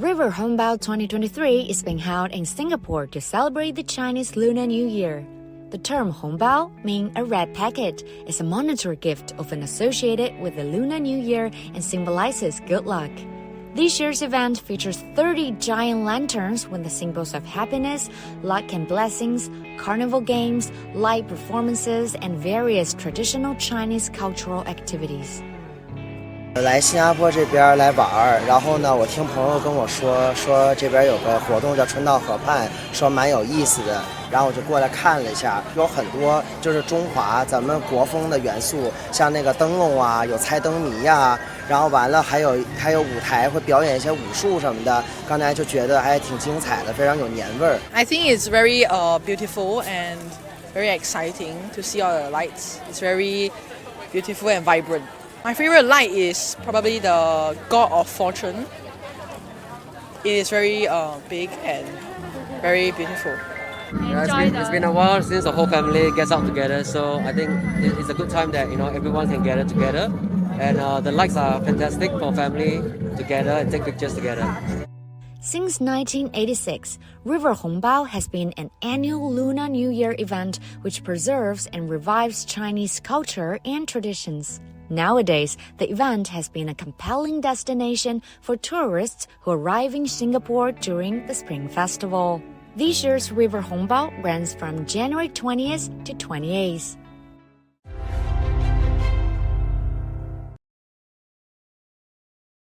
River Hongbao 2023 is being held in Singapore to celebrate the Chinese Lunar New Year. The term Hongbao, meaning a red packet, is a monetary gift often associated with the Lunar New Year and symbolizes good luck. This year's event features 30 giant lanterns with the symbols of happiness, luck and blessings, carnival games, light performances, and various traditional Chinese cultural activities. 来新加坡这边来玩儿，然后呢，我听朋友跟我说这边有个活动叫春到河畔，说蛮有意思的，然后我就过来看了一下，有很多就是中华咱们国风的元素，像那个灯笼啊，有猜灯谜呀，然后完了还有舞台会表演一些武术什么的，刚才就觉得还挺精彩的，非常有年味儿。I think it's very beautiful and very exciting to see all the lights. It's very beautiful and vibrant. My favorite light is probably the God of Fortune. It is very big and very beautiful. Yeah, it's been a while since the whole family gets out together, so I think it's a good time that everyone can gather together, and the lights are fantastic for family together and take pictures together. Since 1986, River Hongbao has been an annual Lunar New Year event which preserves and revives Chinese culture and traditions. Nowadays, the event has been a compelling destination for tourists who arrive in Singapore during the Spring Festival. This year's River Hongbao runs from January 20th to 28th.